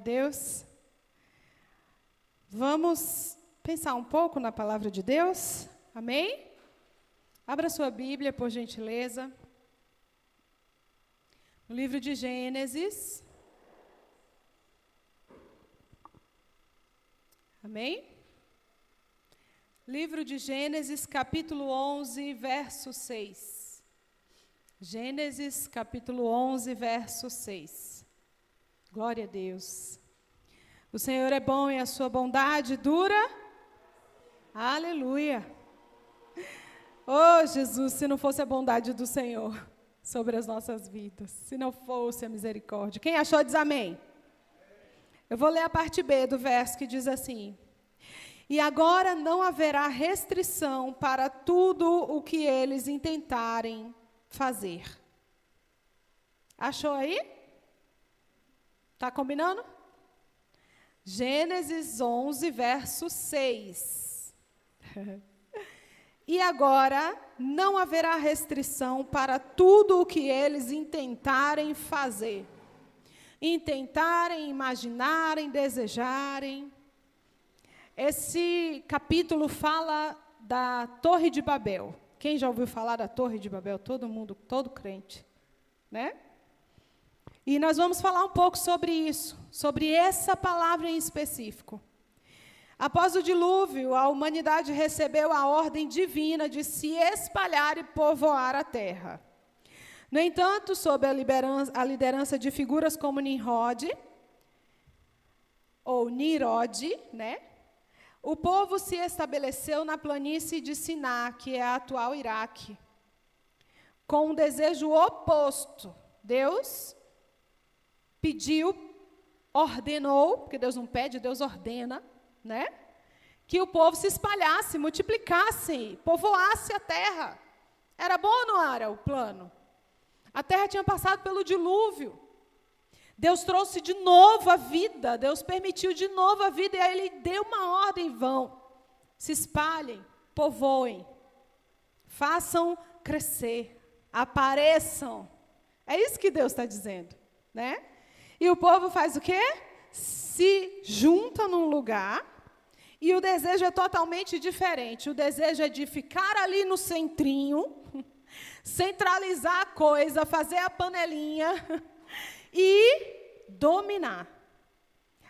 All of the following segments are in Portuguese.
Deus. Vamos pensar um pouco na palavra de Deus? Amém? Abra sua Bíblia, por gentileza. No livro de Gênesis. Amém? Livro de Gênesis, capítulo 11, verso 6. Gênesis, capítulo 11, verso 6. Glória a Deus. O Senhor é bom e a sua bondade dura. Aleluia. Oh, Jesus, se não fosse a bondade do Senhor sobre as nossas vidas, se não fosse a misericórdia. Quem achou, diz amém. Eu vou ler a parte B do verso que diz assim: e agora não haverá restrição para tudo o que eles intentarem fazer. Achou aí? Está combinando? Gênesis 11, verso 6. E agora não haverá restrição para tudo o que eles intentarem fazer. Intentarem, imaginarem, desejarem. Esse capítulo fala da Torre de Babel. Quem já ouviu falar da Torre de Babel? Todo mundo, todo crente, né? E nós vamos falar um pouco sobre isso, sobre essa palavra em específico. Após o dilúvio, a humanidade recebeu a ordem divina de se espalhar e povoar a terra. No entanto, sob a liderança de figuras como Nimrod, ou Nirod, né? O povo se estabeleceu na planície de Siná, que é a atual Iraque, com um desejo oposto. Deus pediu, ordenou, porque Deus não pede, Deus ordena, né? Que o povo se espalhasse, multiplicasse, povoasse a terra. Era bom ou não era o plano? A terra tinha passado pelo dilúvio. Deus trouxe de novo a vida, Deus permitiu de novo a vida, e aí Ele deu uma ordem: vão, se espalhem, povoem, façam crescer, apareçam. É isso que Deus está dizendo, né? E o povo faz o quê? Se junta num lugar, e o desejo é totalmente diferente. O desejo é de ficar ali no centrinho, centralizar a coisa, fazer a panelinha e dominar.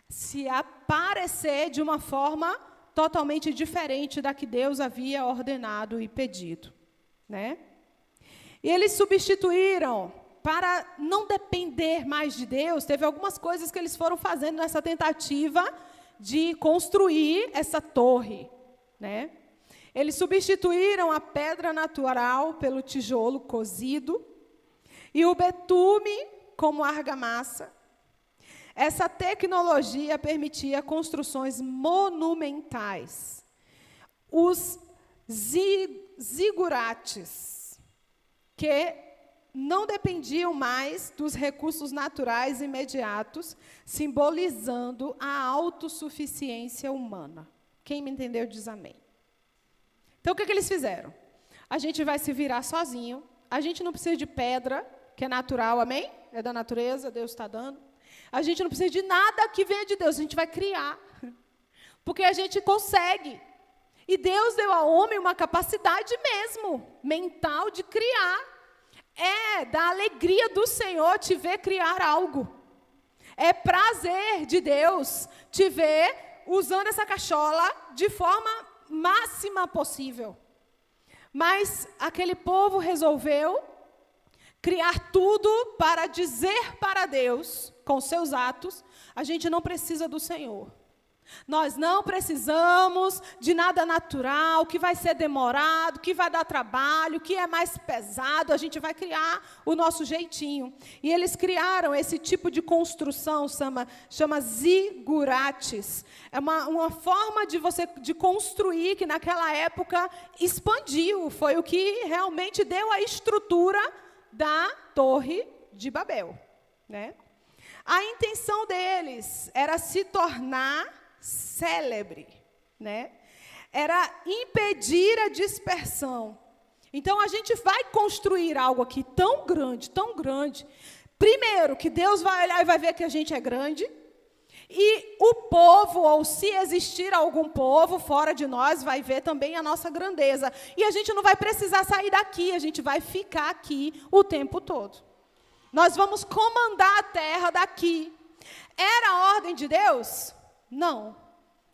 Se aparecer de uma forma totalmente diferente da que Deus havia ordenado e pedido, né? E eles substituíram, para não depender mais de Deus, teve algumas coisas que eles foram fazendo nessa tentativa de construir essa torre, né? Eles substituíram a pedra natural pelo tijolo cozido e o betume como argamassa. Essa tecnologia permitia construções monumentais. Os zigurates, que não dependiam mais dos recursos naturais imediatos, simbolizando a autossuficiência humana. Quem me entendeu diz amém. Então, o que eles fizeram? A gente vai se virar sozinho, a gente não precisa de pedra, que é natural, amém? É da natureza, Deus está dando. A gente não precisa de nada que venha de Deus, a gente vai criar, porque a gente consegue. E Deus deu ao homem uma capacidade mesmo, mental, de criar. É da alegria do Senhor te ver criar algo. É prazer de Deus te ver usando essa cachola de forma máxima possível. Mas aquele povo resolveu criar tudo para dizer para Deus, com seus atos: a gente não precisa do Senhor. Nós não precisamos de nada natural, que vai ser demorado, que vai dar trabalho, que é mais pesado, a gente vai criar o nosso jeitinho. E eles criaram esse tipo de construção, chama zigurates. É uma forma de construir que naquela época expandiu, foi o que realmente deu a estrutura da Torre de Babel, né? A intenção deles era se tornar célebre, né? Era impedir a dispersão. Então, a gente vai construir algo aqui tão grande, primeiro, que Deus vai olhar e vai ver que a gente é grande, E o povo, ou se existir algum povo fora de nós, vai ver também a nossa grandeza. E a gente não vai precisar sair daqui, a gente vai ficar aqui o tempo todo. Nós vamos comandar a terra daqui. Era a ordem de Deus? Não.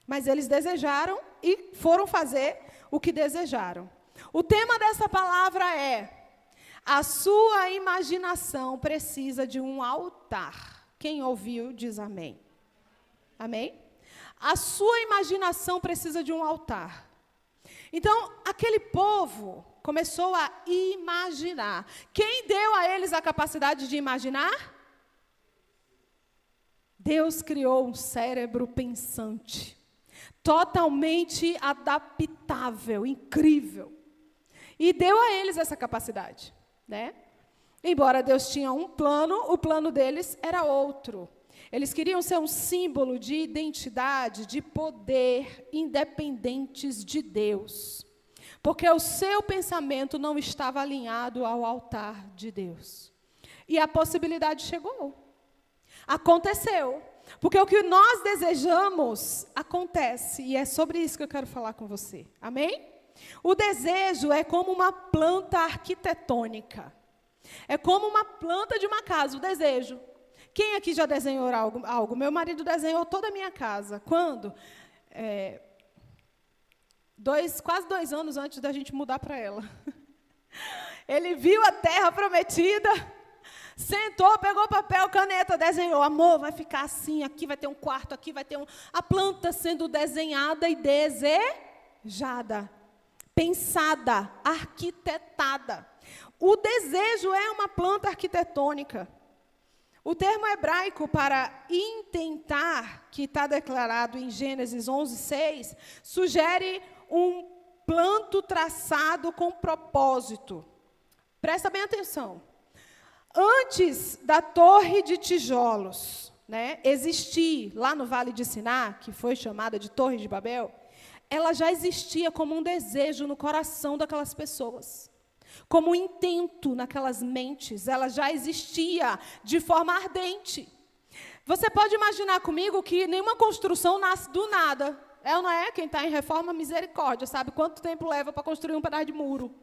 Mas eles desejaram e foram fazer o que desejaram. O tema dessa palavra é: a sua imaginação precisa de um altar. Quem ouviu, diz amém. Amém? A sua imaginação precisa de um altar. Então, aquele povo começou a imaginar. Quem deu a eles a capacidade de imaginar? Deus criou um cérebro pensante, totalmente adaptável, incrível. E deu a eles essa capacidade, né? Embora Deus tinha um plano, o plano deles era outro. Eles queriam ser um símbolo de identidade, de poder, independentes de Deus. Porque o seu pensamento não estava alinhado ao altar de Deus. E a possibilidade chegou. Aconteceu. Porque o que nós desejamos, acontece. E é sobre isso que eu quero falar com você. Amém? O desejo é como uma planta arquitetônica. É como uma planta de uma casa, o desejo. Quem aqui já desenhou algo? Meu marido desenhou toda a minha casa. Quando? Quase 2 anos antes da gente mudar para ela. Ele viu a terra prometida, sentou, pegou papel, caneta, desenhou. Amor, vai ficar assim, aqui vai ter um quarto, aqui vai ter a planta sendo desenhada e desejada, pensada, arquitetada. O desejo é uma planta arquitetônica. O termo hebraico para intentar, que está declarado em Gênesis 11:6, sugere um plano traçado com propósito. Presta bem atenção. Antes da torre de tijolos, né, existir lá no Vale de Siná, que foi chamada de Torre de Babel, ela já existia como um desejo no coração daquelas pessoas. Como um intento naquelas mentes, ela já existia de forma ardente. Você pode imaginar comigo que nenhuma construção nasce do nada. É ou não é? Quem está em reforma, misericórdia, sabe quanto tempo leva para construir um pedaço de muro?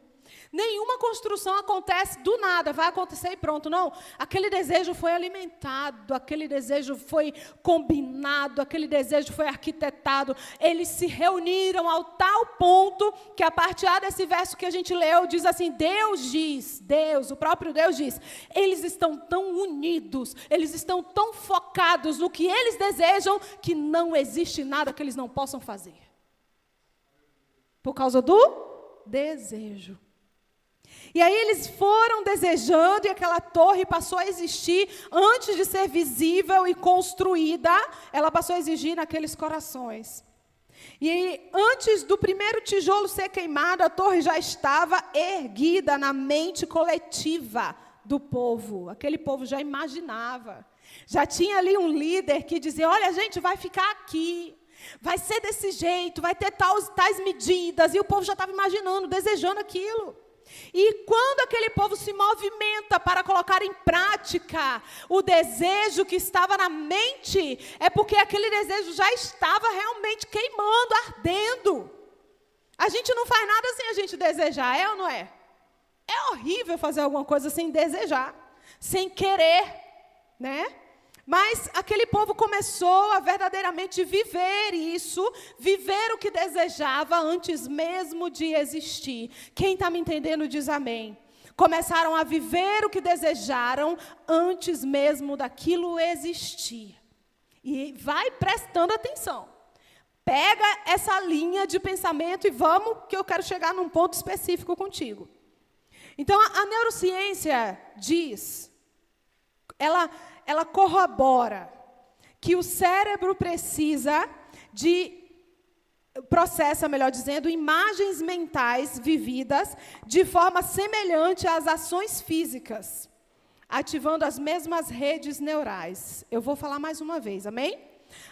Nenhuma construção acontece do nada, vai acontecer e pronto. Não, aquele desejo foi alimentado, aquele desejo foi combinado, aquele desejo foi arquitetado. Eles se reuniram ao tal ponto que a parte A desse verso que a gente leu diz assim: Deus, o próprio Deus diz, eles estão tão unidos, eles estão tão focados no que eles desejam, que não existe nada que eles não possam fazer. Por causa do desejo. E aí eles foram desejando e aquela torre passou a existir antes de ser visível e construída, ela passou a existir naqueles corações. E aí, antes do primeiro tijolo ser queimado, a torre já estava erguida na mente coletiva do povo. Aquele povo já imaginava. Já tinha ali um líder que dizia: olha, a gente vai ficar aqui. Vai ser desse jeito, vai ter tais medidas. E o povo já estava imaginando, desejando aquilo. E quando aquele povo se movimenta para colocar em prática o desejo que estava na mente, é porque aquele desejo já estava realmente queimando, ardendo. A gente não faz nada sem a gente desejar, é ou não é? É horrível fazer alguma coisa sem desejar, sem querer, né? Mas aquele povo começou a verdadeiramente viver isso, viver o que desejava antes mesmo de existir. Quem está me entendendo diz amém. Começaram a viver o que desejaram antes mesmo daquilo existir. E vai prestando atenção. Pega essa linha de pensamento e vamos, que eu quero chegar num ponto específico contigo. Então, a neurociência diz, ela corrobora que o cérebro processa, melhor dizendo, imagens mentais vividas de forma semelhante às ações físicas, ativando as mesmas redes neurais. Eu vou falar mais uma vez, amém?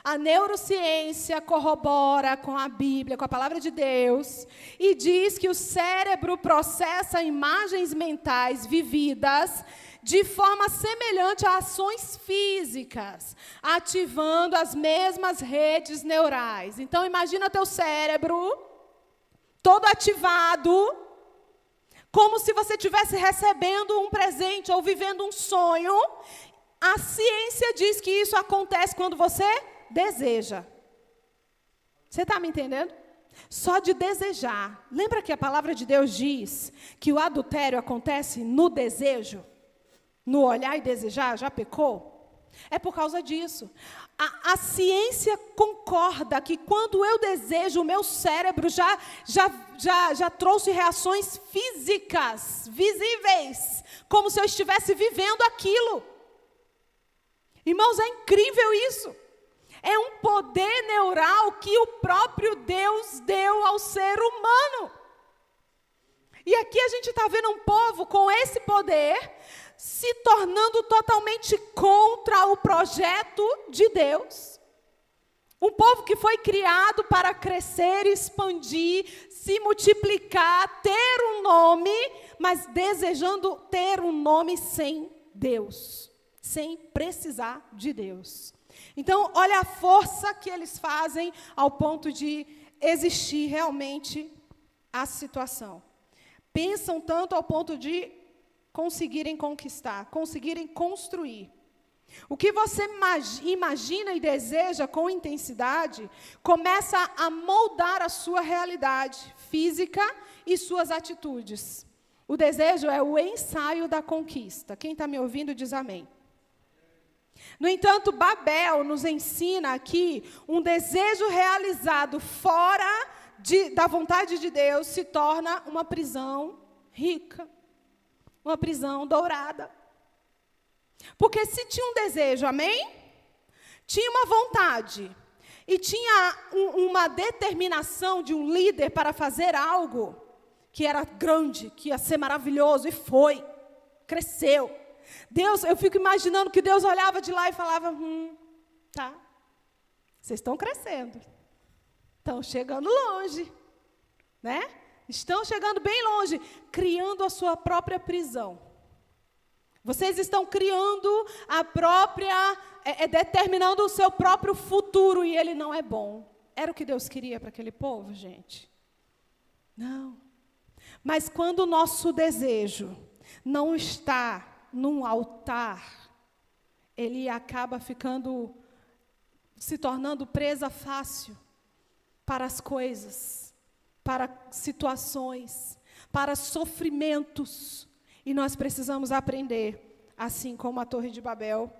A neurociência corrobora com a Bíblia, com a palavra de Deus, e diz que o cérebro processa imagens mentais vividas de forma semelhante a ações físicas, ativando as mesmas redes neurais. Então, imagina teu cérebro todo ativado, como se você estivesse recebendo um presente ou vivendo um sonho. A ciência diz que isso acontece quando você deseja. Você está me entendendo? Só de desejar. Lembra que a palavra de Deus diz que o adultério acontece no desejo? No olhar e desejar? Já pecou? É por causa disso. A ciência concorda que quando eu desejo, o meu cérebro já trouxe reações físicas, visíveis, como se eu estivesse vivendo aquilo. Irmãos, é incrível isso. É um poder neural que o próprio Deus deu ao ser humano. E aqui a gente está vendo um povo com esse poder se tornando totalmente contra o projeto de Deus. Um povo que foi criado para crescer, expandir, se multiplicar, ter um nome, mas desejando ter um nome sem Deus, sem precisar de Deus. Então, olha a força que eles fazem ao ponto de existir realmente a situação. Pensam tanto ao ponto de conseguirem conquistar, conseguirem construir. O que você imagina e deseja com intensidade, começa a moldar a sua realidade física e suas atitudes. O desejo é o ensaio da conquista. Quem está me ouvindo diz amém. No entanto, Babel nos ensina aqui um desejo realizado fora da vontade de Deus se torna uma prisão rica, uma prisão dourada. Porque se tinha um desejo, amém? Tinha uma vontade e tinha uma determinação de um líder para fazer algo que era grande, que ia ser maravilhoso, e foi, cresceu. Deus, eu fico imaginando que Deus olhava de lá e falava, tá, vocês estão crescendo, estão chegando longe, né? Estão chegando bem longe, criando a sua própria prisão. Vocês estão criando a própria, determinando o seu próprio futuro, e ele não é bom. Era o que Deus queria para aquele povo, gente? Não. Mas quando o nosso desejo não está num altar, ele acaba se tornando presa fácil para as coisas, para situações, para sofrimentos. E nós precisamos aprender, assim como a Torre de Babel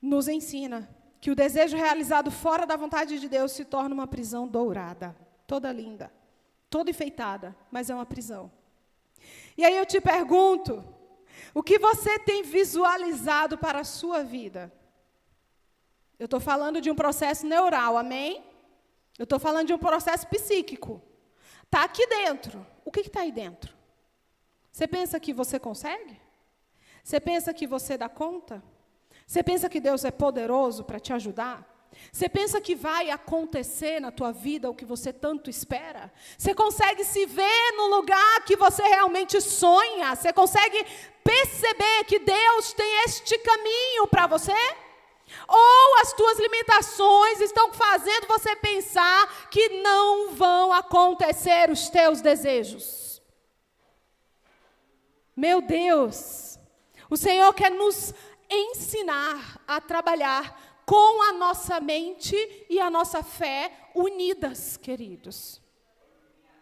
nos ensina, que o desejo realizado fora da vontade de Deus se torna uma prisão dourada, toda linda, toda enfeitada, mas é uma prisão. E aí eu te pergunto, o que você tem visualizado para a sua vida? Eu estou falando de um processo neural, amém? Eu estou falando de um processo psíquico. Está aqui dentro. O que está aí dentro? Você pensa que você consegue? Você pensa que você dá conta? Você pensa que Deus é poderoso para te ajudar? Você pensa que vai acontecer na tua vida o que você tanto espera? Você consegue se ver no lugar que você realmente sonha? Você consegue perceber que Deus tem este caminho para você? Ou as tuas limitações estão fazendo você pensar que não vão acontecer os teus desejos? Meu Deus, o Senhor quer nos ensinar a trabalhar com a nossa mente e a nossa fé unidas, queridos.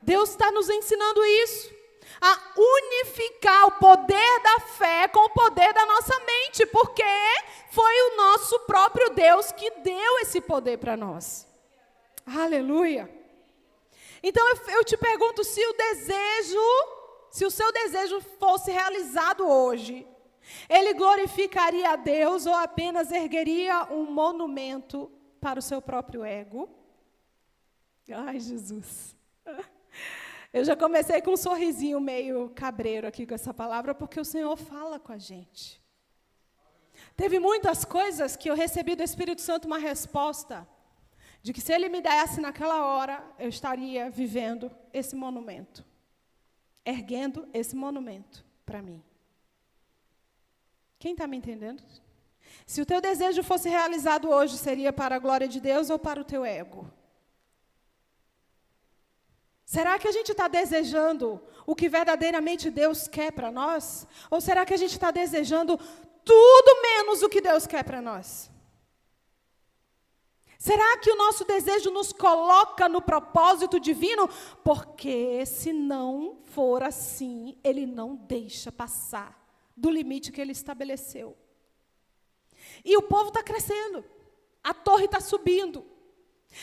Deus está nos ensinando isso, a unificar o poder da fé com o poder da nossa mente, porque foi o nosso próprio Deus que deu esse poder para nós. Aleluia. Então eu te pergunto, se o seu desejo fosse realizado hoje, ele glorificaria a Deus ou apenas ergueria um monumento para o seu próprio ego? Ai, Jesus. Eu já comecei com um sorrisinho meio cabreiro aqui com essa palavra, porque o Senhor fala com a gente. Teve muitas coisas que eu recebi do Espírito Santo uma resposta, de que se Ele me desse naquela hora, eu estaria vivendo esse monumento, erguendo esse monumento para mim. Quem está me entendendo? Se o teu desejo fosse realizado hoje, seria para a glória de Deus ou para o teu ego? Será que a gente está desejando o que verdadeiramente Deus quer para nós? Ou será que a gente está desejando tudo menos o que Deus quer para nós? Será que o nosso desejo nos coloca no propósito divino? Porque se não for assim, Ele não deixa passar do limite que Ele estabeleceu. E o povo está crescendo, a torre está subindo.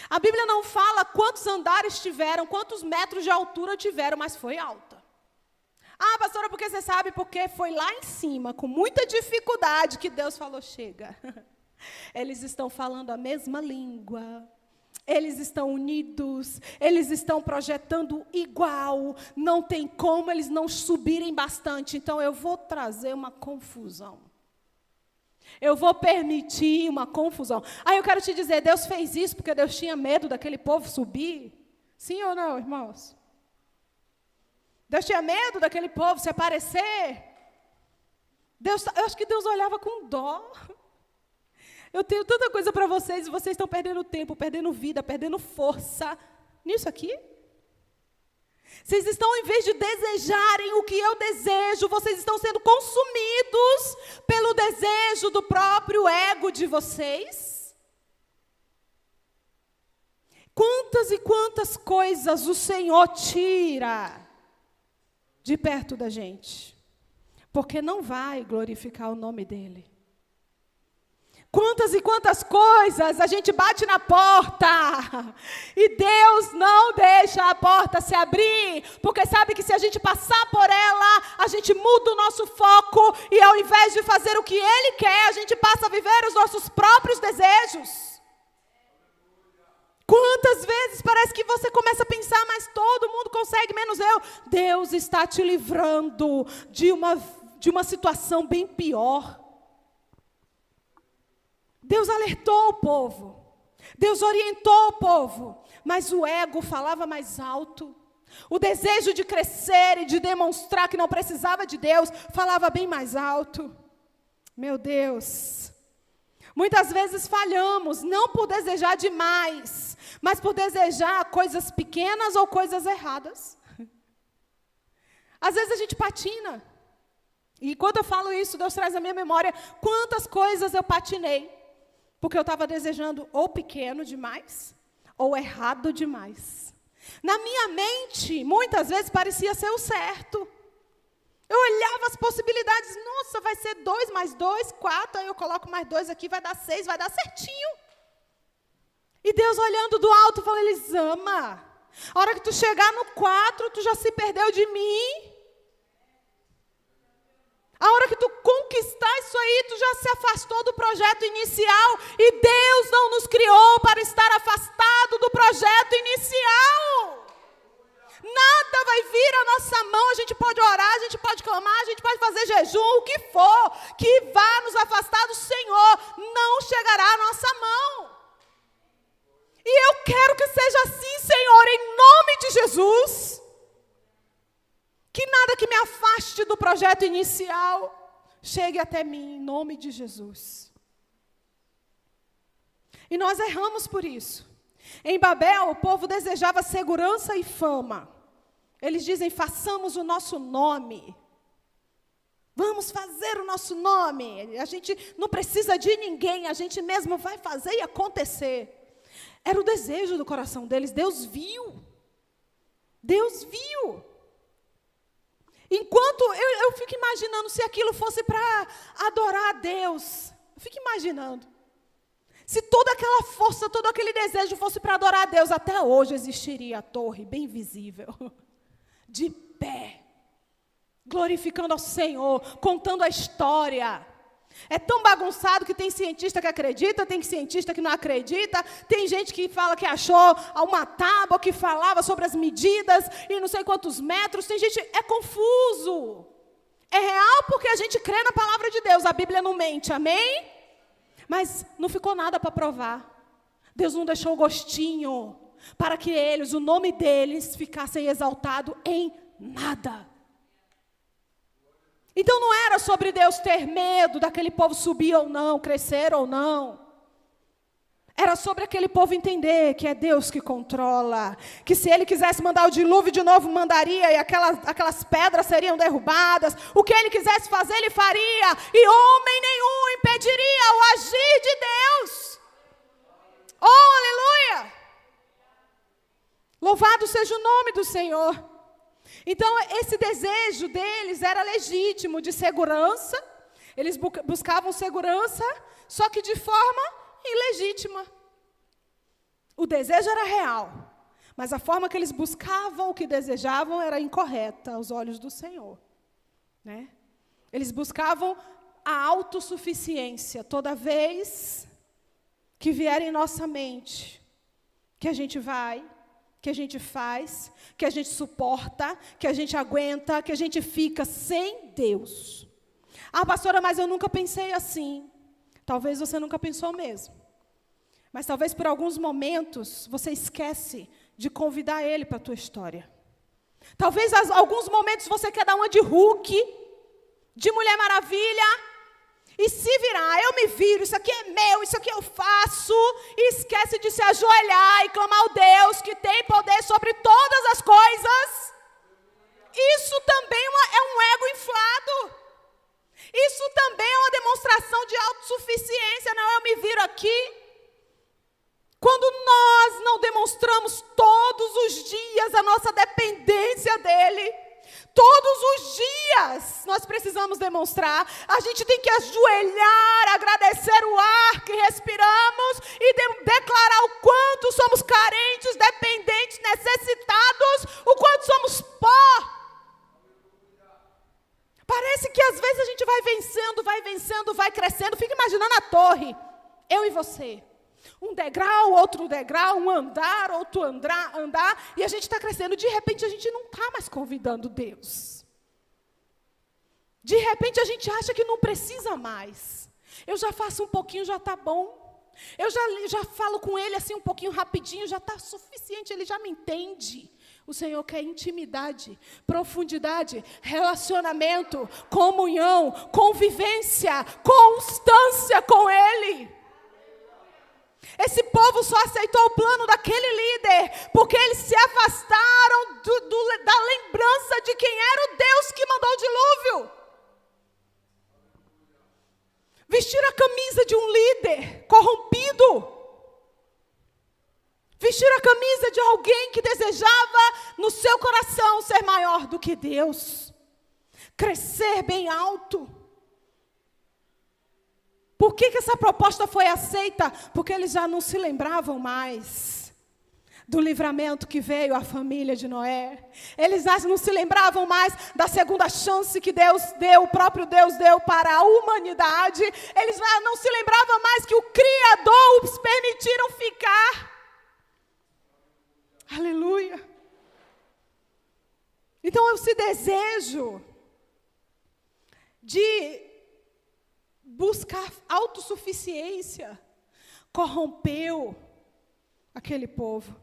A Bíblia não fala quantos andares tiveram, quantos metros de altura tiveram, mas foi alta. Ah, pastora, porque você sabe? Porque foi lá em cima, com muita dificuldade, que Deus falou, chega. Eles estão falando a mesma língua, eles estão unidos, eles estão projetando igual, não tem como eles não subirem bastante, então eu vou trazer uma confusão. Eu vou permitir uma confusão. Aí eu quero te dizer, Deus fez isso porque Deus tinha medo daquele povo subir? Sim ou não, irmãos? Deus tinha medo daquele povo se aparecer? Eu acho que Deus olhava com dó. Eu tenho tanta coisa para vocês e vocês estão perdendo tempo, perdendo vida, perdendo força nisso aqui. Vocês estão, em vez de desejarem o que eu desejo, vocês estão sendo consumidos pelo desejo do próprio ego de vocês. Quantas e quantas coisas o Senhor tira de perto da gente, porque não vai glorificar o nome dEle. Quantas e quantas coisas a gente bate na porta e Deus não deixa a porta se abrir, porque sabe que se a gente passar por ela, a gente muda o nosso foco e ao invés de fazer o que Ele quer, a gente passa a viver os nossos próprios desejos. Quantas vezes parece que você começa a pensar, mas todo mundo consegue, menos eu. Deus está te livrando de uma situação bem pior. Deus alertou o povo, Deus orientou o povo, mas o ego falava mais alto. O desejo de crescer e de demonstrar que não precisava de Deus falava bem mais alto. Meu Deus, muitas vezes falhamos, não por desejar demais, mas por desejar coisas pequenas ou coisas erradas. Às vezes a gente patina, e quando eu falo isso, Deus traz à minha memória quantas coisas eu patinei. Porque eu estava desejando ou pequeno demais, ou errado demais. Na minha mente, muitas vezes parecia ser o certo. Eu olhava as possibilidades, nossa, vai ser 2 mais 2, 4, aí eu coloco mais 2 aqui, vai dar 6, vai dar certinho. E Deus olhando do alto, falou, Eles ama. A hora que tu chegar no 4, tu já se perdeu de mim. A hora que tu conquistar isso aí, tu já se afastou do projeto inicial. E Deus não nos criou para estar afastado do projeto inicial. Nada vai vir à nossa mão. A gente pode orar, a gente pode clamar, a gente pode fazer jejum, o que for, que vá nos afastar do Senhor, não chegará à nossa mão. E eu quero que seja assim, Senhor, em nome de Jesus. Que nada que me afaste do projeto inicial chegue até mim, em nome de Jesus. E nós erramos por isso. Em Babel, o povo desejava segurança e fama. Eles dizem, façamos o nosso nome. Vamos fazer o nosso nome. A gente não precisa de ninguém, a gente mesmo vai fazer e acontecer. Era o desejo do coração deles, Deus viu. Deus viu. Enquanto eu fico imaginando se aquilo fosse para adorar a Deus. Eu fico imaginando. Se toda aquela força, todo aquele desejo fosse para adorar a Deus, até hoje existiria a torre bem visível, de pé, glorificando ao Senhor, contando a história. É tão bagunçado que tem cientista que acredita, tem cientista que não acredita, tem gente que fala que achou uma tábua que falava sobre as medidas e não sei quantos metros, tem gente, é confuso. É real porque a gente crê na palavra de Deus, a Bíblia não mente, amém? Mas não ficou nada para provar. Deus não deixou o gostinho para que eles, o nome deles, ficassem exaltado em nada. Então não era sobre Deus ter medo daquele povo subir ou não, crescer ou não. Era sobre aquele povo entender que é Deus que controla, que se Ele quisesse mandar o dilúvio de novo, mandaria, e aquelas pedras seriam derrubadas. O que Ele quisesse fazer, Ele faria, e homem nenhum impediria o agir de Deus. Oh, aleluia! Louvado seja o nome do Senhor. Então, esse desejo deles era legítimo, de segurança. Eles buscavam segurança, só que de forma ilegítima. O desejo era real, mas a forma que eles buscavam o que desejavam era incorreta aos olhos do Senhor, né? Eles buscavam a autossuficiência. Toda vez que vier em nossa mente que a gente vai, que a gente faz, que a gente suporta, que a gente aguenta, que a gente fica sem Deus. Ah, pastora, mas eu nunca pensei assim. Talvez você nunca pensou mesmo. Mas talvez por alguns momentos você esquece de convidar Ele para a tua história. Talvez alguns momentos você quer dar uma de Hulk, de Mulher Maravilha, e se virar, eu me viro, isso aqui é meu, isso aqui eu faço, e esquece de se ajoelhar e clamar ao Deus que tem poder sobre todas as coisas. Isso também é um ego inflado. Isso também é uma demonstração de autossuficiência. Não, eu me viro aqui. Quando nós não demonstramos todos os dias a nossa dependência dEle, todos os dias nós precisamos demonstrar, a gente tem que ajoelhar, agradecer o ar que respiramos e declarar o quanto somos carentes, dependentes, necessitados, o quanto somos pó. Parece que às vezes a gente vai crescendo, fica imaginando a torre, eu e você. Um degrau, outro degrau, um andar, outro andar, e a gente está crescendo. De repente, a gente não está mais convidando Deus. De repente, a gente acha que não precisa mais. Eu já faço um pouquinho, já está bom. Eu já falo com Ele assim um pouquinho rapidinho, já está suficiente, Ele já me entende. O Senhor quer intimidade, profundidade, relacionamento, comunhão, convivência, constância com Ele. Esse povo só aceitou o plano daquele líder porque eles se afastaram da lembrança de quem era o Deus que mandou o dilúvio. Vestiram a camisa de um líder corrompido. Vestiram a camisa de alguém que desejava no seu coração ser maior do que Deus. Crescer bem alto. Por que essa proposta foi aceita? Porque eles já não se lembravam mais do livramento que veio à família de Noé. Eles já não se lembravam mais da segunda chance que Deus deu, o próprio Deus deu para a humanidade. Eles já não se lembravam mais que o Criador os permitiram ficar. Aleluia. Então, esse desejo de buscar autossuficiência corrompeu aquele povo.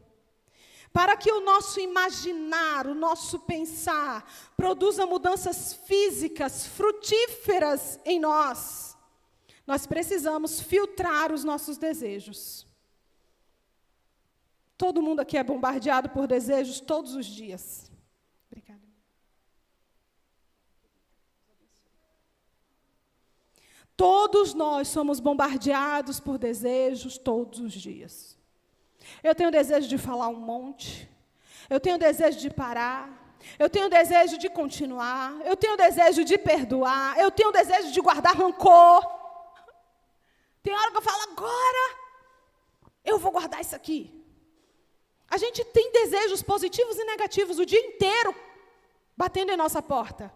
Para que o nosso imaginar, o nosso pensar, produza mudanças físicas, frutíferas em nós, nós precisamos filtrar os nossos desejos. Todo mundo aqui é bombardeado por desejos todos os dias. Obrigada. Todos nós somos bombardeados por desejos todos os dias. Eu tenho desejo de falar um monte. Eu tenho desejo de parar. Eu tenho desejo de continuar. Eu tenho desejo de perdoar. Eu tenho desejo de guardar rancor. Tem hora que eu falo, agora eu vou guardar isso aqui. A gente tem desejos positivos e negativos o dia inteiro batendo em nossa porta.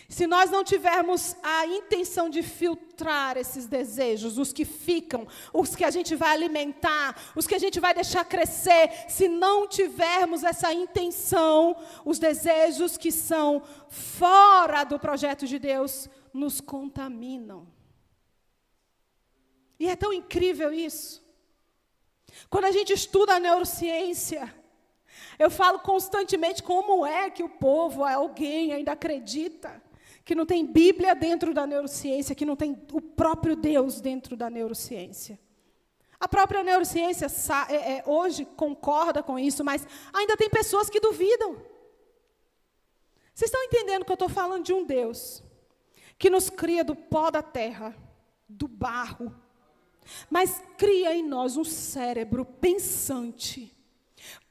Se nós não tivermos a intenção de filtrar esses desejos, os que ficam, os que a gente vai alimentar, os que a gente vai deixar crescer, se não tivermos essa intenção, os desejos que são fora do projeto de Deus nos contaminam. E é tão incrível isso. Quando a gente estuda a neurociência, eu falo constantemente como é que o povo, alguém ainda acredita que não tem Bíblia dentro da neurociência, que não tem o próprio Deus dentro da neurociência. A própria neurociência hoje concorda com isso, mas ainda tem pessoas que duvidam. Vocês estão entendendo que eu estou falando de um Deus que nos cria do pó da terra, do barro, mas cria em nós um cérebro pensante,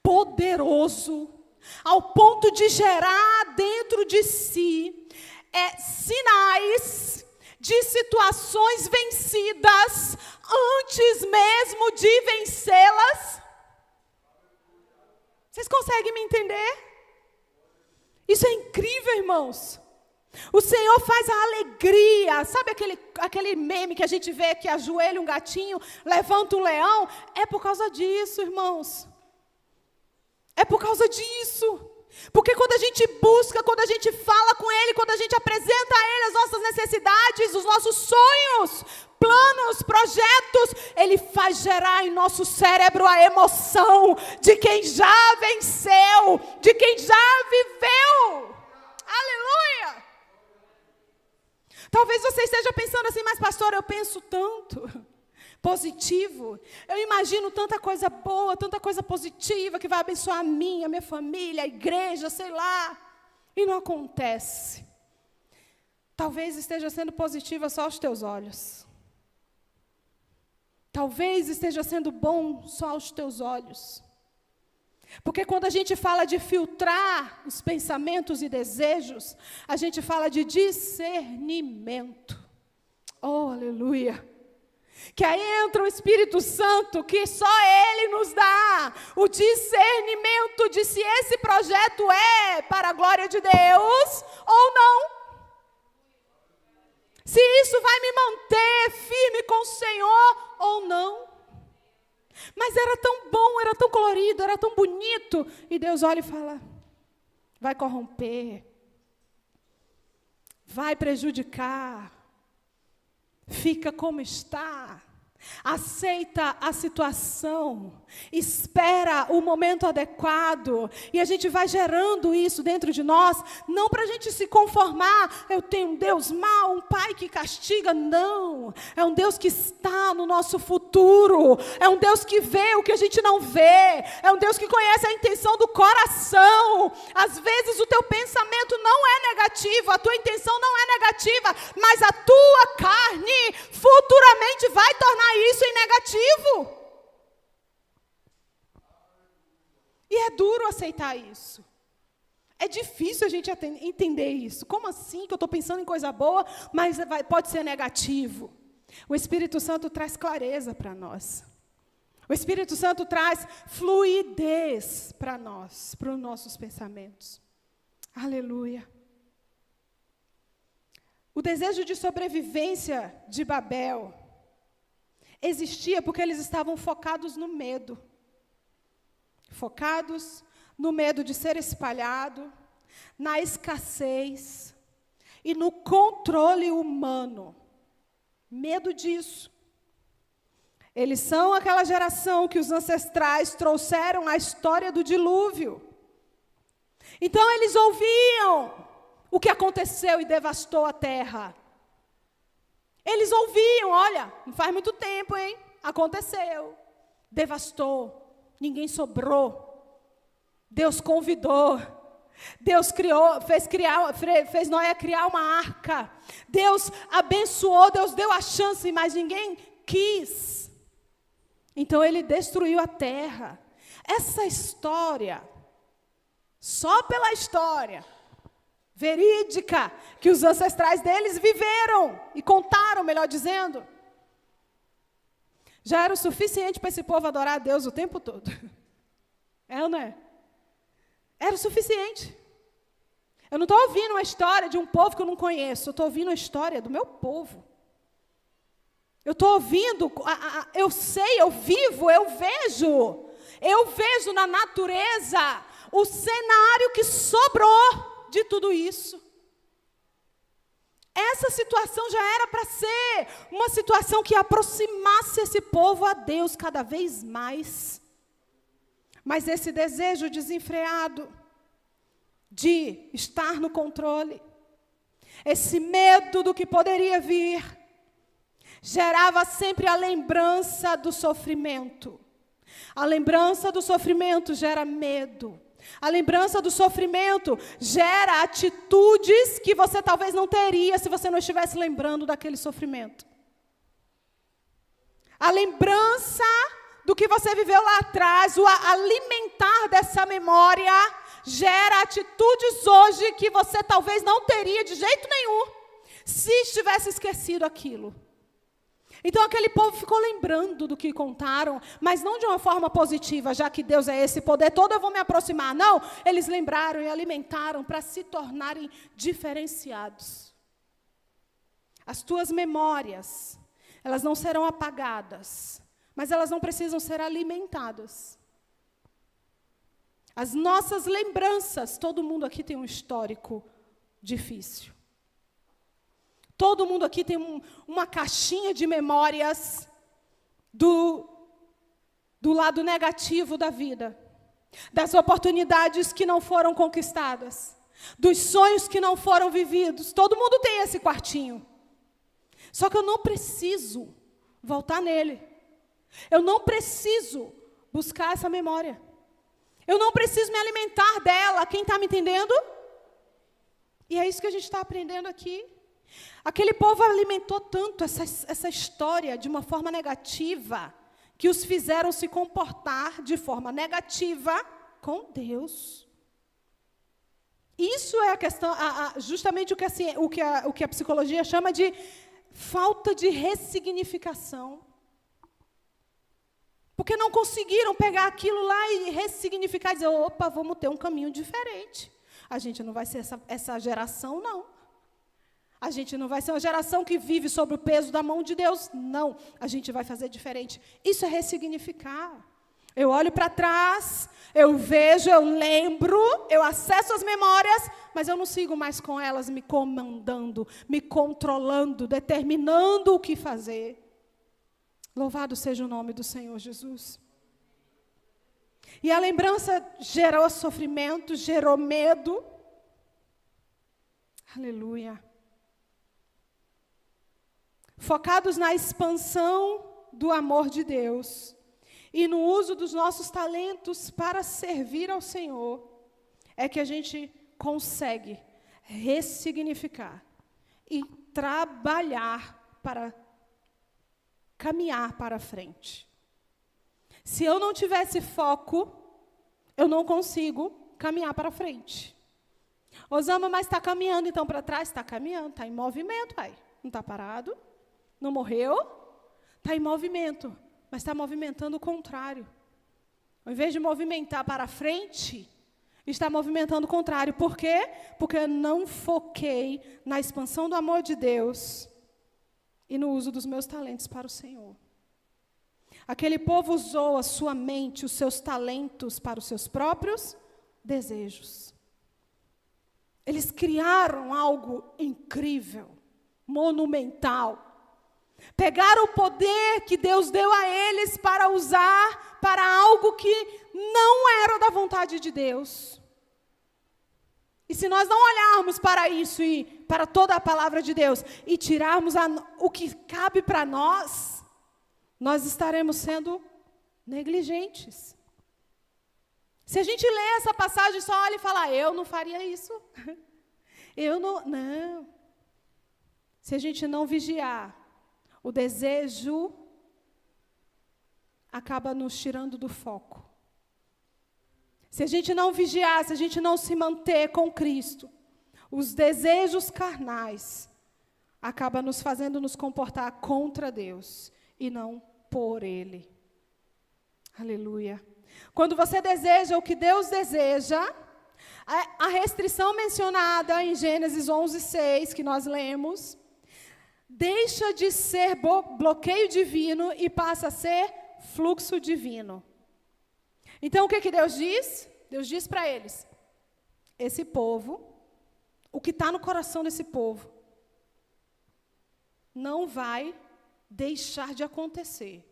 poderoso, ao ponto de gerar dentro de si sinais de situações vencidas antes mesmo de vencê-las. Vocês conseguem me entender? Isso é incrível, irmãos. O Senhor faz a alegria. Sabe aquele meme que a gente vê que ajoelha um gatinho, levanta um leão? É por causa disso, irmãos. É por causa disso. Porque quando a gente busca, quando a gente fala com Ele, quando a gente apresenta a Ele as nossas necessidades, os nossos sonhos, planos, projetos, Ele faz gerar em nosso cérebro a emoção de quem já venceu, de quem já viveu. Aleluia! Talvez você esteja pensando assim, mas pastor, eu penso tanto positivo, eu imagino tanta coisa boa, tanta coisa positiva que vai abençoar a mim, a minha família, a igreja, sei lá, e não acontece. Talvez esteja sendo positiva só aos teus olhos. Talvez esteja sendo bom só aos teus olhos. Porque quando a gente fala de filtrar os pensamentos e desejos, a gente fala de discernimento. Oh, aleluia! Que aí entra o Espírito Santo, que só Ele nos dá o discernimento de se esse projeto é para a glória de Deus ou não. Se isso vai me manter firme com o Senhor ou não. Mas era tão bom, era tão colorido, era tão bonito. E Deus olha e fala, vai corromper, vai prejudicar, fica como está, aceita a situação, espera o momento adequado, e a gente vai gerando isso dentro de nós, não para a gente se conformar, eu tenho um Deus mau, um pai que castiga, não, é um Deus que está no nosso futuro, é um Deus que vê o que a gente não vê, é um Deus que conhece a intenção do coração. Às vezes o teu pensamento não é negativo, a tua intenção não é negativa, mas a tua carne futuramente vai tornar isso em negativo. E é duro aceitar isso. É difícil a gente entender isso. Como assim que eu estou pensando em coisa boa, mas pode ser negativo? O Espírito Santo traz clareza para nós. O Espírito Santo traz fluidez para nós, para os nossos pensamentos. Aleluia. O desejo de sobrevivência de Babel existia porque eles estavam focados no medo. Focados no medo de ser espalhado, na escassez e no controle humano. Medo disso. Eles são aquela geração que os ancestrais trouxeram a história do dilúvio. Então eles ouviam o que aconteceu e devastou a terra. Eles ouviam, olha, não faz muito tempo, hein? Aconteceu, devastou, ninguém sobrou. Deus convidou, Deus criou, fez Noé criar uma arca. Deus abençoou, Deus deu a chance, mas ninguém quis. Então ele destruiu a terra. Essa história, só pela história verídica que os ancestrais deles viveram e contaram, melhor dizendo, já era o suficiente para esse povo adorar a Deus o tempo todo. É ou não é? Era o suficiente. Eu não estou ouvindo uma história de um povo que eu não conheço, eu estou ouvindo a história do meu povo. Eu estou ouvindo, eu sei, eu vivo, eu vejo na natureza o cenário que sobrou de tudo isso. Essa situação já era para ser uma situação que aproximasse esse povo a Deus cada vez mais. Mas esse desejo desenfreado de estar no controle, esse medo do que poderia vir, gerava sempre a lembrança do sofrimento. A lembrança do sofrimento gera medo. A lembrança do sofrimento gera atitudes que você talvez não teria se você não estivesse lembrando daquele sofrimento. A lembrança do que você viveu lá atrás, o alimentar dessa memória, gera atitudes hoje que você talvez não teria de jeito nenhum se estivesse esquecido aquilo. Então aquele povo ficou lembrando do que contaram, mas não de uma forma positiva, já que Deus é esse poder todo, eu vou me aproximar. Não, eles lembraram e alimentaram para se tornarem diferenciados. As tuas memórias, elas não serão apagadas, mas elas não precisam ser alimentadas. As nossas lembranças, todo mundo aqui tem um histórico difícil. Todo mundo aqui tem uma caixinha de memórias do lado negativo da vida, das oportunidades que não foram conquistadas, dos sonhos que não foram vividos. Todo mundo tem esse quartinho. Só que eu não preciso voltar nele. Eu não preciso buscar essa memória. Eu não preciso me alimentar dela. Quem está me entendendo? E é isso que a gente está aprendendo aqui. Aquele povo alimentou tanto essa história de uma forma negativa, que os fizeram se comportar de forma negativa com Deus. Isso é a questão, justamente o que a psicologia chama de falta de ressignificação. Porque não conseguiram pegar aquilo lá e ressignificar e dizer, opa, vamos ter um caminho diferente. A gente não vai ser essa geração, não. A gente não vai ser uma geração que vive sob o peso da mão de Deus. Não, a gente vai fazer diferente. Isso é ressignificar. Eu olho para trás, eu vejo, eu lembro, eu acesso as memórias, mas eu não sigo mais com elas me comandando, me controlando, determinando o que fazer. Louvado seja o nome do Senhor Jesus. E a lembrança gerou sofrimento, gerou medo. Aleluia. Focados na expansão do amor de Deus e no uso dos nossos talentos para servir ao Senhor, é que a gente consegue ressignificar e trabalhar para caminhar para frente. Se eu não tivesse foco, eu não consigo caminhar para frente. Osama, mas está caminhando então para trás? Está caminhando, está em movimento, pai. Não está parado? Não morreu? Está em movimento, mas está movimentando o contrário. Ao invés de movimentar para frente, está movimentando o contrário. Por quê? Porque eu não foquei na expansão do amor de Deus e no uso dos meus talentos para o Senhor. Aquele povo usou a sua mente, os seus talentos para os seus próprios desejos. Eles criaram algo incrível, monumental. Pegaram o poder que Deus deu a eles para usar para algo que não era da vontade de Deus. E se nós não olharmos para isso e para toda a palavra de Deus e tirarmos o que cabe para nós, nós estaremos sendo negligentes. Se a gente lê essa passagem, só olha e fala, eu não faria isso. Eu não. Se a gente não vigiar, o desejo acaba nos tirando do foco. Se a gente não vigiar, se a gente não se manter com Cristo, os desejos carnais acabam nos fazendo nos comportar contra Deus e não por Ele. Aleluia. Quando você deseja o que Deus deseja, a restrição mencionada em Gênesis 11:6, que nós lemos, deixa de ser bloqueio divino e passa a ser fluxo divino. Então, o que Deus diz? Deus diz para eles, esse povo, o que está no coração desse povo, não vai deixar de acontecer.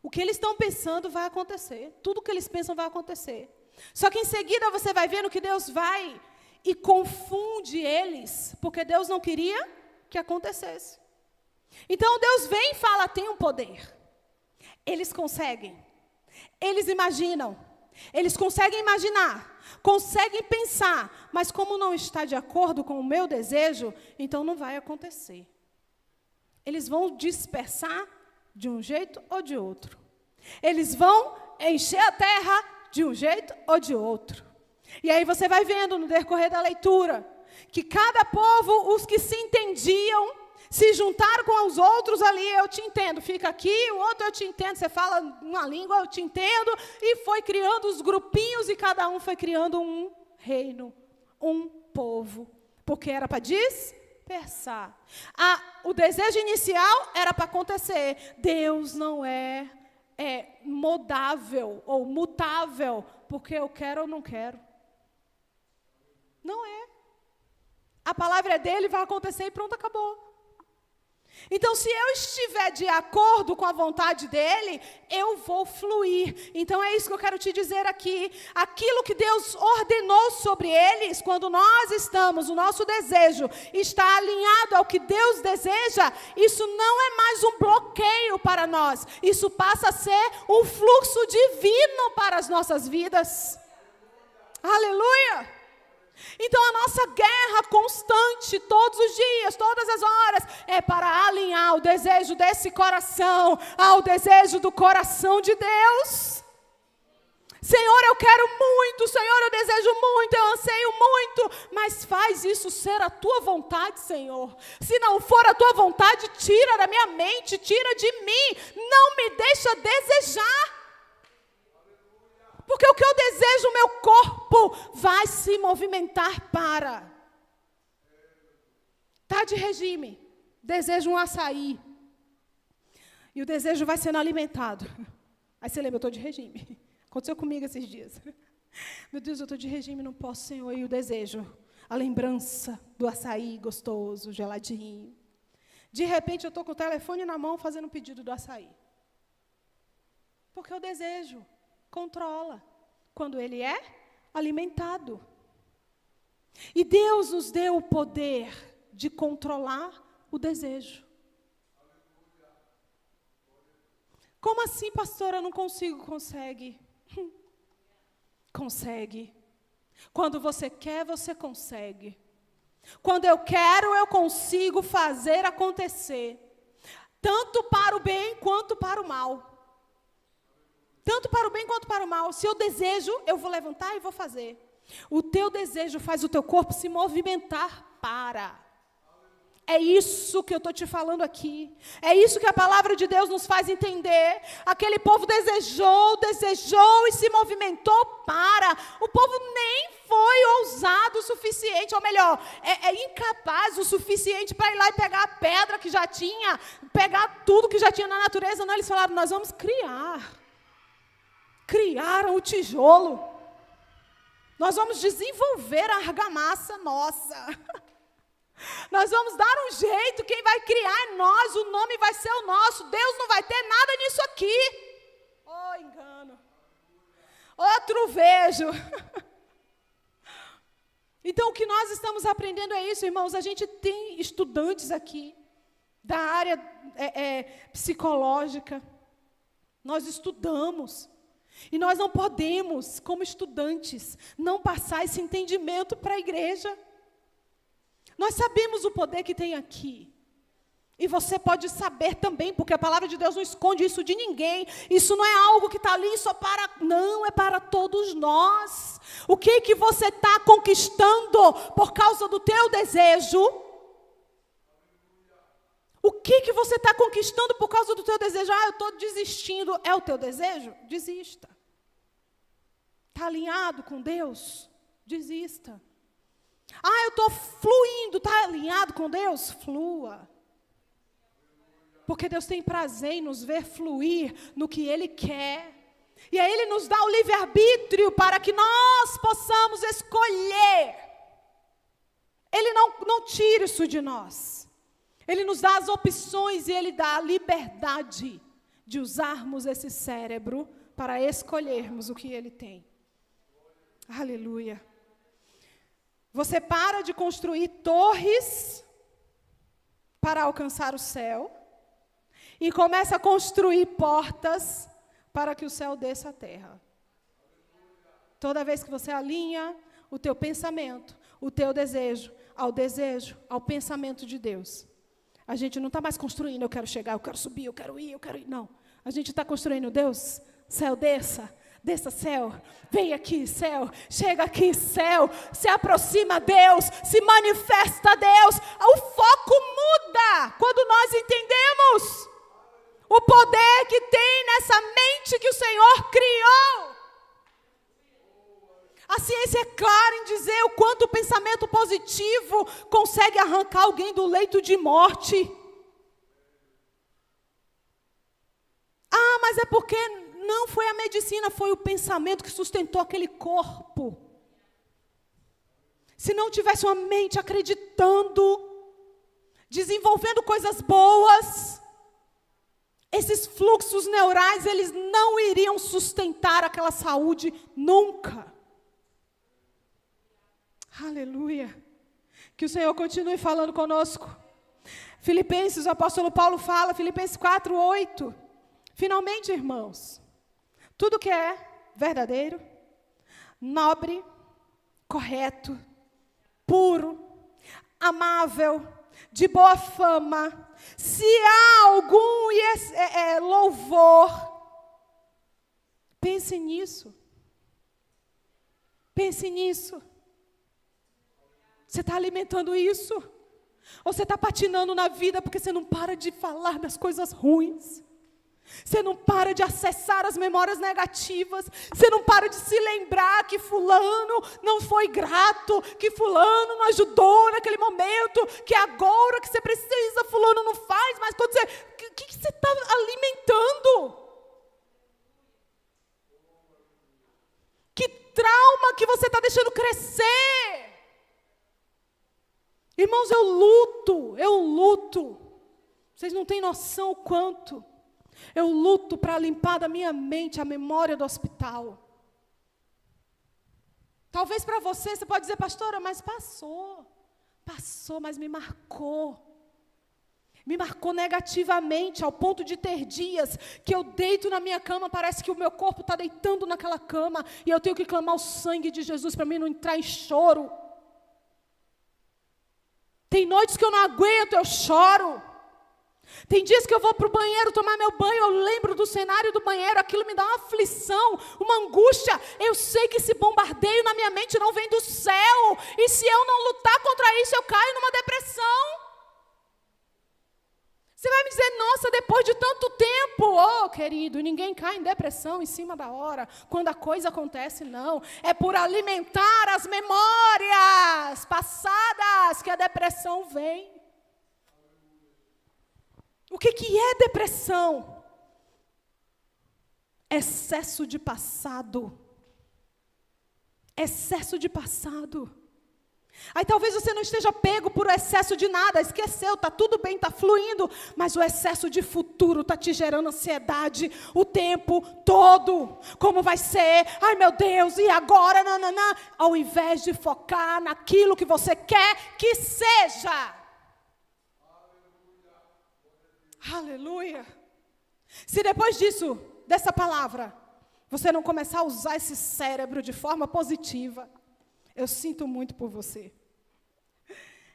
O que eles estão pensando vai acontecer. Tudo que eles pensam vai acontecer. Só que em seguida você vai vendo que Deus vai e confunde eles, porque Deus não queria que acontecesse. Então Deus vem e fala, tem um poder. Eles conseguem, eles imaginam, eles conseguem imaginar, conseguem pensar, mas como não está de acordo com o meu desejo, então não vai acontecer. Eles vão dispersar de um jeito ou de outro. Eles vão encher a terra de um jeito ou de outro. E aí você vai vendo no decorrer da leitura, que cada povo, os que se entendiam, se juntaram com os outros ali, eu te entendo, fica aqui, o outro eu te entendo, você fala uma língua, eu te entendo, e foi criando os grupinhos, e cada um foi criando um reino, um povo, porque era para dispersar. O desejo inicial era para acontecer. Deus não é modável ou mutável, porque eu quero ou não quero. Não é. A palavra é dele, vai acontecer e pronto, acabou. Então, se eu estiver de acordo com a vontade dele, eu vou fluir. Então, é isso que eu quero te dizer aqui. Aquilo que Deus ordenou sobre eles, quando nós estamos, o nosso desejo está alinhado ao que Deus deseja, isso não é mais um bloqueio para nós. Isso passa a ser um fluxo divino para as nossas vidas. Aleluia! Então a nossa guerra constante, todos os dias, todas as horas, é para alinhar o desejo desse coração ao desejo do coração de Deus. Senhor, eu quero muito, Senhor, eu desejo muito, eu anseio muito, mas faz isso ser a tua vontade, Senhor. Se não for a tua vontade, tira da minha mente, tira de mim, não me deixa desejar. Porque o que eu desejo, o meu corpo vai se movimentar para. Está de regime, desejo um açaí. E o desejo vai sendo alimentado. Aí você lembra, eu estou de regime. Aconteceu comigo esses dias. Meu Deus, eu estou de regime, não posso, Senhor. E o desejo, a lembrança do açaí gostoso, geladinho. De repente eu estou com o telefone na mão fazendo um pedido do açaí. Porque o desejo controla, quando ele é alimentado. E Deus nos deu o poder de controlar o desejo. Como assim, pastora, eu não consigo? Consegue. Consegue. Quando você quer, você consegue. Quando eu quero, eu consigo fazer acontecer. Tanto para o bem quanto para o mal. Tanto para o bem quanto para o mal. Se eu desejo, eu vou levantar e vou fazer. O teu desejo faz o teu corpo se movimentar para. É isso que eu estou te falando aqui. É isso que a palavra de Deus nos faz entender. Aquele povo desejou e se movimentou para. O povo nem foi ousado o suficiente, ou melhor, incapaz o suficiente para ir lá e pegar a pedra que já tinha, pegar tudo que já tinha na natureza. Não, eles falaram, nós vamos criar. Criaram o tijolo. Nós vamos desenvolver a argamassa nossa. Nós vamos dar um jeito, quem vai criar é nós, o nome vai ser o nosso. Deus não vai ter nada nisso aqui. Oh, engano. Outro vejo. Então, o que nós estamos aprendendo é isso, irmãos. A gente tem estudantes aqui da área psicológica. Nós estudamos. E nós não podemos, como estudantes, não passar esse entendimento para a igreja. Nós sabemos o poder que tem aqui. E você pode saber também, porque a palavra de Deus não esconde isso de ninguém. Isso não é algo que está ali só para... Não, é para todos nós. O que você está conquistando por causa do teu desejo? O que você está conquistando por causa do teu desejo? Eu estou desistindo. É o teu desejo? Desista. Está alinhado com Deus? Desista. Eu estou fluindo. Está alinhado com Deus? Flua. Porque Deus tem prazer em nos ver fluir no que Ele quer. E aí Ele nos dá o livre-arbítrio para que nós possamos escolher. Ele não tira isso de nós. Ele nos dá as opções e Ele dá a liberdade de usarmos esse cérebro para escolhermos o que Ele tem. Aleluia. Você para de construir torres para alcançar o céu e começa a construir portas para que o céu desça à terra. Toda vez que você alinha o teu pensamento, o teu desejo, ao pensamento de Deus, a gente não está mais construindo, eu quero chegar, eu quero subir, eu quero ir. Não, a gente está construindo, Deus, céu desça céu, vem aqui céu, chega aqui céu, se aproxima Deus, se manifesta Deus. O foco muda quando nós entendemos o poder que tem nessa mente que o Senhor criou. A ciência é clara em dizer o quanto o pensamento positivo consegue arrancar alguém do leito de morte. Ah, mas é porque não foi a medicina, foi o pensamento que sustentou aquele corpo. Se não tivesse uma mente acreditando, desenvolvendo coisas boas, esses fluxos neurais, eles não iriam sustentar aquela saúde nunca. Aleluia. Que o Senhor continue falando conosco. Filipenses, o apóstolo Paulo fala, Filipenses 4:8. Finalmente, irmãos, tudo que é verdadeiro, nobre, correto, puro, amável, de boa fama, se há algum louvor, pense nisso. Pense nisso. Você está alimentando isso? Ou você está patinando na vida porque você não para de falar das coisas ruins? Você não para de acessar as memórias negativas? Você não para de se lembrar que fulano não foi grato, que fulano não ajudou naquele momento, que agora que você precisa, fulano não faz, mas quando você... O que você está alimentando? Que trauma que você está deixando crescer? Irmãos, eu luto. Vocês não têm noção o quanto. Eu luto para limpar da minha mente a memória do hospital. Talvez para você pode dizer, pastora, mas passou, mas me marcou. Me marcou negativamente, ao ponto de ter dias que eu deito na minha cama, parece que o meu corpo está deitando naquela cama, e eu tenho que clamar o sangue de Jesus para mim não entrar em choro. Tem noites que eu não aguento, eu choro. Tem dias que eu vou para o banheiro tomar meu banho, eu lembro do cenário do banheiro, aquilo me dá uma aflição, uma angústia. Eu sei que esse bombardeio na minha mente não vem do céu, e se eu não lutar contra isso, eu caio numa depressão. Você vai me dizer, nossa, depois de tanto tempo, oh querido, ninguém cai em depressão em cima da hora, quando a coisa acontece, não. É por alimentar as memórias passadas que a depressão vem. O que é depressão? Excesso de passado. Excesso de passado. Aí talvez você não esteja pego por excesso de nada, esqueceu, está tudo bem, está fluindo, mas o excesso de futuro está te gerando ansiedade o tempo todo. Como vai ser? Ai meu Deus, e agora? Nananã. Ao invés de focar naquilo que você quer que seja. Aleluia. Se depois disso, dessa palavra, você não começar a usar esse cérebro de forma positiva, eu sinto muito por você.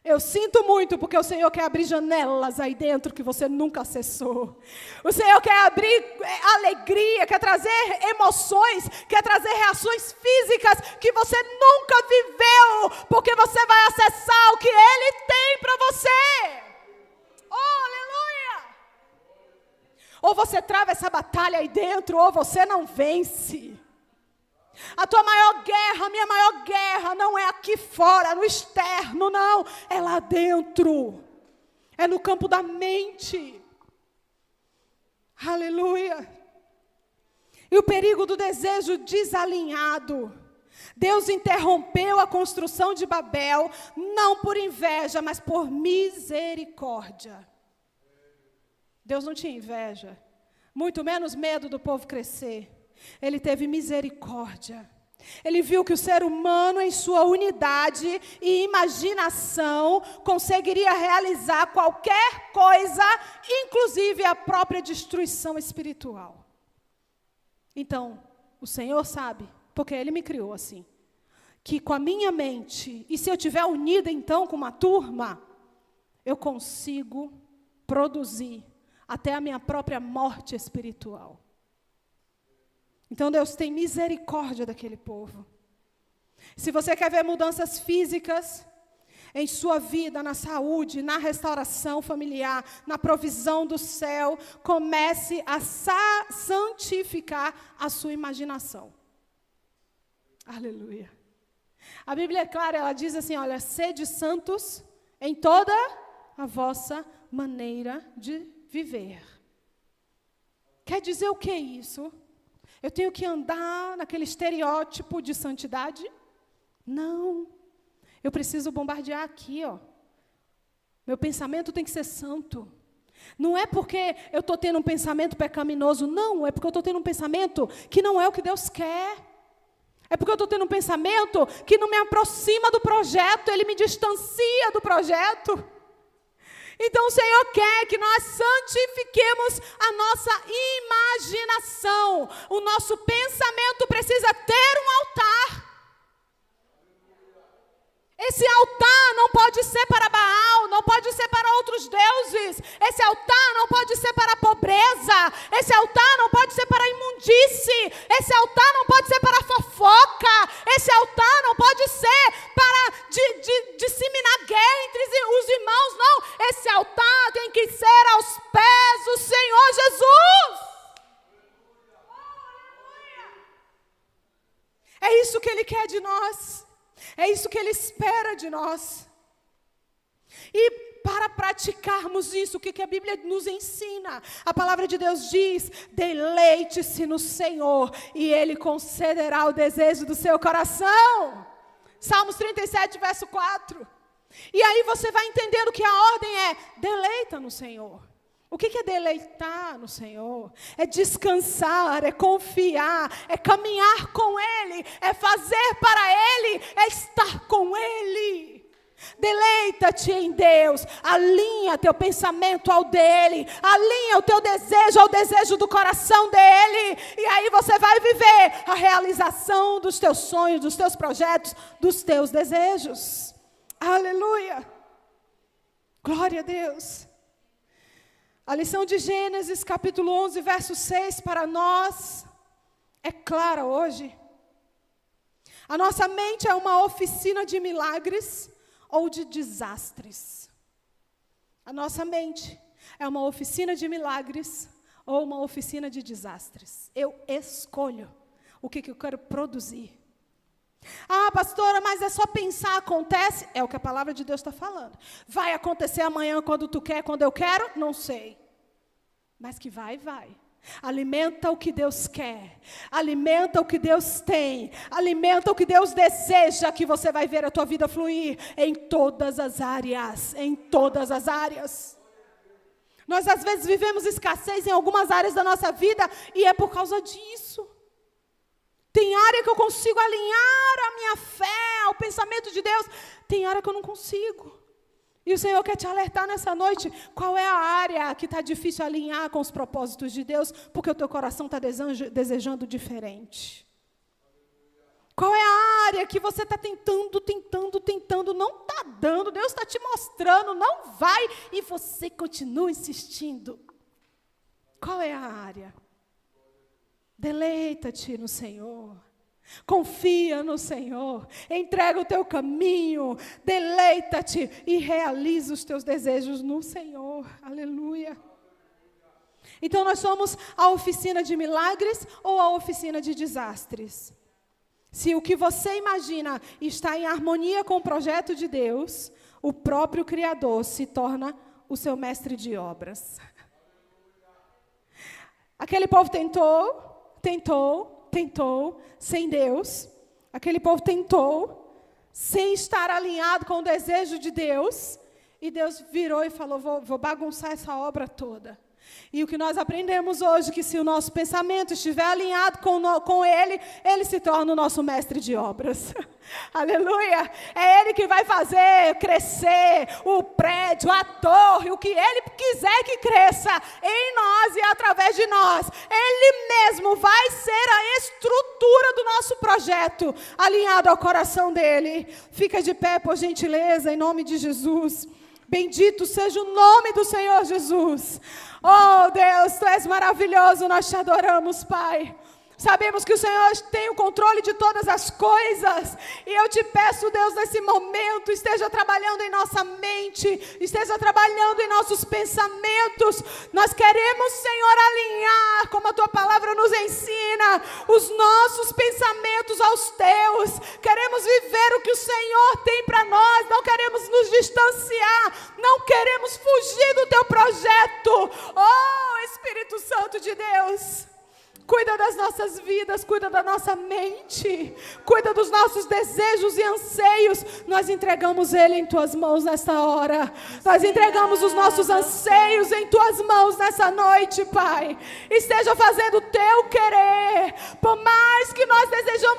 Eu sinto muito porque o Senhor quer abrir janelas aí dentro que você nunca acessou. O Senhor quer abrir alegria, quer trazer emoções, quer trazer reações físicas que você nunca viveu, porque você vai acessar o que Ele tem para você. Oh, aleluia! Ou você trava essa batalha aí dentro, ou você não vence. A tua maior guerra, a minha maior guerra não é aqui fora, no externo, não. É lá dentro. É no campo da mente. Aleluia. E o perigo do desejo desalinhado. Deus interrompeu a construção de Babel, não por inveja, mas por misericórdia. Deus não tinha inveja, muito menos medo do povo crescer. Ele teve misericórdia. Ele viu que o ser humano, em sua unidade e imaginação, conseguiria realizar qualquer coisa, inclusive a própria destruição espiritual. Então, o Senhor sabe, porque Ele me criou assim, que com a minha mente, e se eu estiver unida então com uma turma, eu consigo produzir até a minha própria morte espiritual. Então Deus tem misericórdia daquele povo. Se você quer ver mudanças físicas em sua vida, na saúde, na restauração familiar, na provisão do céu, comece a santificar a sua imaginação. Aleluia. A Bíblia é clara, ela diz assim, olha, sede santos em toda a vossa maneira de viver. Quer dizer o que é isso? Eu tenho que andar naquele estereótipo de santidade? Não. Eu preciso bombardear aqui, ó. Meu pensamento tem que ser santo. Não é porque eu estou tendo um pensamento pecaminoso, não. É porque eu estou tendo um pensamento que não é o que Deus quer. É porque eu estou tendo um pensamento que não me aproxima do projeto, ele me distancia do projeto. Então o Senhor quer que nós santifiquemos a nossa imaginação. O nosso pensamento precisa ter um altar. Esse altar não pode ser para Baal, não pode ser para outros deuses. Esse altar não pode ser para a pobreza. Esse altar não pode ser para a imundície. Esse altar não pode ser para a fofoca. Esse altar não pode ser para disseminar guerra entre os irmãos. Não, esse altar tem que ser aos pés do Senhor Jesus. É isso que Ele quer de nós. É isso que Ele espera de nós. E para praticarmos isso, o que a Bíblia nos ensina? A palavra de Deus diz, deleite-se no Senhor, e Ele concederá o desejo do seu coração. Salmos 37, verso 4. E aí você vai entendendo que a ordem é, deleita no Senhor. O que é deleitar no Senhor? É descansar, é confiar, é caminhar com Ele, é fazer para Ele, é estar com Ele. Deleita-te em Deus, alinha teu pensamento ao dEle, alinha o teu desejo ao desejo do coração dEle, e aí você vai viver a realização dos teus sonhos, dos teus projetos, dos teus desejos. Aleluia! Glória a Deus! A lição de Gênesis, capítulo 11, verso 6, para nós, é clara hoje. A nossa mente é uma oficina de milagres ou de desastres. A nossa mente é uma oficina de milagres ou uma oficina de desastres. Eu escolho o que eu quero produzir. Ah, pastora, mas é só pensar, acontece? É o que a palavra de Deus está falando. Vai acontecer amanhã quando tu quer, quando eu quero? Não sei. Mas que vai. Alimenta o que Deus quer. Alimenta o que Deus tem. Alimenta o que Deus deseja, que você vai ver a tua vida fluir em todas as áreas. Em todas as áreas. Nós às vezes vivemos escassez em algumas áreas da nossa vida e é por causa disso. Tem área que eu consigo alinhar a minha fé ao pensamento de Deus. Tem área que eu não consigo. E o Senhor quer te alertar nessa noite. Qual é a área que está difícil alinhar com os propósitos de Deus? Porque o teu coração está desejando diferente. Qual é a área que você está tentando, não está dando. Deus está te mostrando, não vai. E você continua insistindo. Qual é a área? Deleita-te no Senhor. Confia no Senhor. Entrega o teu caminho. Deleita-te e realiza os teus desejos no Senhor. Aleluia. Então nós somos a oficina de milagres ou a oficina de desastres? Se o que você imagina está em harmonia com o projeto de Deus, o próprio Criador se torna o seu mestre de obras. Aquele povo tentou, sem Deus. Aquele povo tentou, sem estar alinhado com o desejo de Deus. E Deus virou e falou, vou bagunçar essa obra toda. E o que nós aprendemos hoje, que se o nosso pensamento estiver alinhado com Ele, Ele se torna o nosso mestre de obras. Aleluia! É Ele que vai fazer crescer o prédio, a torre, o que Ele quiser que cresça em nós e através de nós. Ele mesmo vai ser a estrutura do nosso projeto, alinhado ao coração dEle. Fica de pé, por gentileza, em nome de Jesus. Bendito seja o nome do Senhor Jesus. Oh Deus, Tu és maravilhoso, nós Te adoramos, Pai. Sabemos que o Senhor tem o controle de todas as coisas. E eu Te peço, Deus, nesse momento, esteja trabalhando em nossa mente, esteja trabalhando em nossos pensamentos. Nós queremos, Senhor, alinhar, como a Tua palavra nos ensina, os nossos pensamentos aos Teus. Queremos viver o que o Senhor tem para nós. Não queremos nos distanciar. Não queremos fugir do Teu projeto. Oh, Espírito Santo de Deus, cuida das nossas vidas, cuida da nossa mente, cuida dos nossos desejos e anseios. Nós entregamos Ele em Tuas mãos nesta hora. Nós entregamos os nossos anseios em Tuas mãos nessa noite, Pai. Esteja fazendo o Teu querer. Por mais que nós